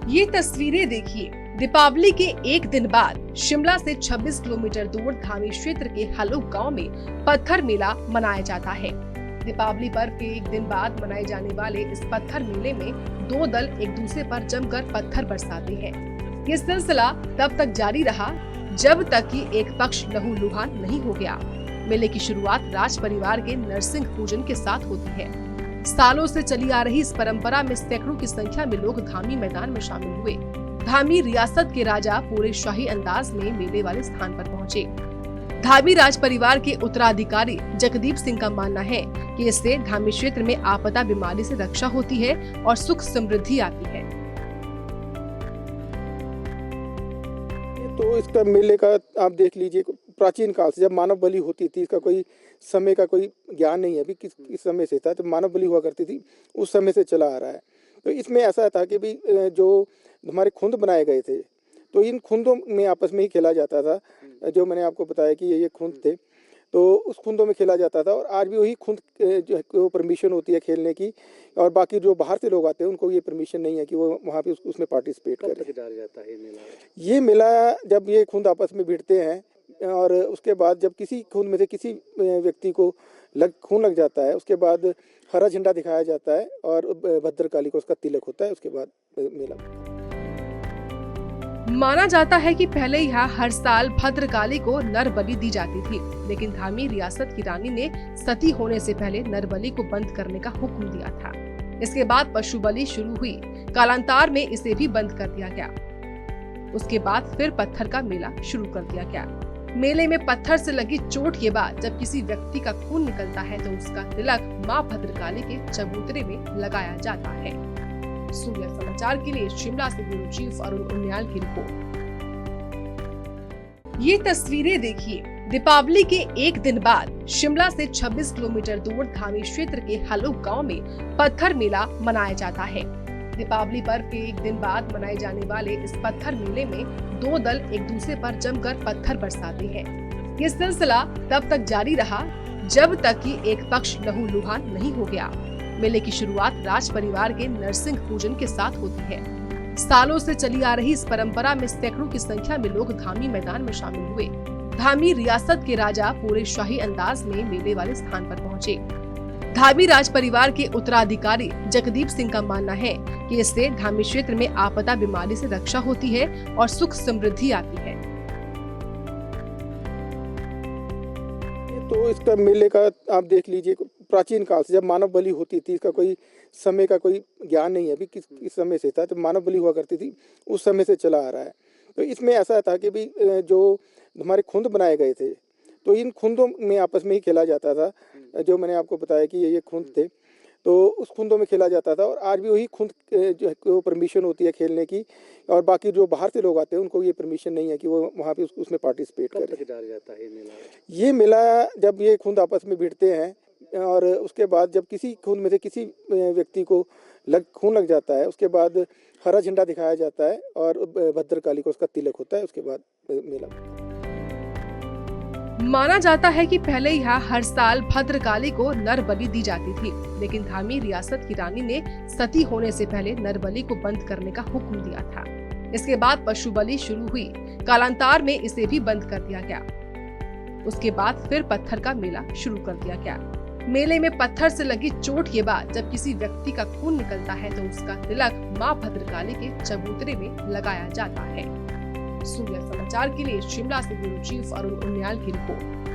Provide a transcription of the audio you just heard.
ये तस्वीरें देखिए। दीपावली के एक दिन बाद शिमला से 26 किलोमीटर दूर धामी क्षेत्र के हलुक गांव में पत्थर मेला मनाया जाता है। दीपावली पर्व के एक दिन बाद मनाए जाने वाले इस पत्थर मेले में दो दल एक दूसरे पर जमकर पत्थर बरसाते हैं। ये सिलसिला तब तक जारी रहा जब तक कि एक पक्ष लहूलुहान नहीं हो गया। मेले की शुरुआत राज परिवार के नरसिंह पूजन के साथ होती है। सालों से चली आ रही इस परंपरा में सैकड़ों की संख्या में लोग धामी मैदान में शामिल हुए। धामी रियासत के राजा पूरे शाही अंदाज में मेले वाले स्थान पर पहुंचे। धामी राज परिवार के उत्तराधिकारी जगदीप सिंह का मानना है कि इससे धामी क्षेत्र में आपदा बीमारी से रक्षा होती है और सुख समृद्धि आती है। तो इसका मेले का आप देख लीजिए, प्राचीन काल से जब मानव बलि होती थी, इसका कोई समय का कोई ज्ञान नहीं है अभी किस समय से था, तो मानव बलि हुआ करती थी, उस समय से चला आ रहा है। तो इसमें ऐसा था कि भी जो हमारे खुंद बनाए गए थे, तो इन खुंदों में आपस में ही खेला जाता था। जो मैंने आपको बताया कि ये खुंद थे, तो उस खुंदों में खेला जाता था। और आज भी वही खुंद जो परमिशन होती है खेलने की, और बाकी जो बाहर से लोग आते हैं उनको ये परमिशन नहीं है कि वो वहाँ पे उसमें पार्टिसिपेट करें। कब तक डाला जाता है ये मेला जब ये खुंद आपस में भिड़ते हैं, और उसके बाद जब किसी खुंद में से किसी व्यक्ति को खून लग जाता है, उसके बाद हरा झंडा दिखाया जाता है और भद्रकाली को उसका तिलक होता है। उसके बाद मेला माना जाता है कि पहले यहाँ हर साल भद्रकाली को नर बलि दी जाती थी, लेकिन धामी रियासत की रानी ने सती होने से पहले नर बलि को बंद करने का हुक्म दिया था। इसके बाद पशु बलि शुरू हुई। कालांतर में इसे भी बंद कर दिया गया। उसके बाद फिर पत्थर का मेला शुरू कर दिया गया। मेले में पत्थर से लगी चोट के बाद जब किसी व्यक्ति का खून निकलता है तो उसका तिलक मां भद्रकाली के चबूतरे में लगाया जाता है। सूर्य समाचार के लिए शिमला से ब्यूरो चीफ अरुण उनियाल की रिपोर्ट। ये तस्वीरें देखिए। दीपावली के एक दिन बाद शिमला से 26 किलोमीटर दूर धामी क्षेत्र के हलुक गांव में पत्थर मेला मनाया जाता है। दीपावली पर्व के एक दिन बाद मनाए जाने वाले इस पत्थर मेले में दो दल एक दूसरे पर जमकर पत्थर बरसाते हैं। ये सिलसिला तब तक जारी रहा जब तक कि एक पक्ष लहूलुहान नहीं हो गया। मेले की शुरुआत राज परिवार के नरसिंह पूजन के साथ होती है। सालों से चली आ रही इस परंपरा में सैकड़ों की संख्या में लोग धामी मैदान में शामिल हुए। धामी रियासत के राजा पूरे शाही अंदाज में मेले वाले स्थान पर पहुंचे। धामी राज परिवार के उत्तराधिकारी जगदीप सिंह का मानना है कि इससे धामी क्षेत्र में आपदा बीमारी से रक्षा होती है और सुख समृद्धि आती है। तो इसका मेले का आप देख लीजिए, प्राचीन काल से जब मानव बलि होती थी, इसका कोई समय का कोई ज्ञान नहीं है अभी किस समय से था, तो मानव बलि हुआ करती थी, उस समय से चला आ रहा है। तो इसमें ऐसा था कि भी जो हमारे खुंद बनाए गए थे, तो इन खुंदों में आपस में ही खेला जाता था। जो मैंने आपको बताया कि ये खुंद थे, तो उस खुंदों में खेला जाता था। और आज भी वही खुंद जो परमिशन होती है खेलने की, और बाकी जो बाहर से लोग आते हैं उनको ये परमिशन नहीं है कि वो वहाँ पे उसमें पार्टिसिपेट करें। कब तक डाला जाता है ये मेला जब ये खुंद आपस में भिड़ते हैं, और उसके बाद जब किसी खुंद में से किसी व्यक्ति को खून लग जाता है, उसके बाद हरा झंडा दिखाया जाता है और भद्रकाली को उसका तिलक होता है। उसके बाद मेला माना जाता है कि पहले यहाँ हर साल भद्रकाली को नर बलि दी जाती थी, लेकिन धामी रियासत की रानी ने सती होने से पहले नर बलि को बंद करने का हुक्म दिया था। इसके बाद पशु बलि शुरू हुई। कालांतर में इसे भी बंद कर दिया गया। उसके बाद फिर पत्थर का मेला शुरू कर दिया गया। मेले में पत्थर से लगी चोट के बाद जब किसी व्यक्ति का खून निकलता है तो उसका तिलक मां भद्रकाली के चबूतरे में लगाया जाता है। सूर्य समाचार के लिए शिमला से ब्यूरो चीफ अरुण उनियाल की रिपोर्ट।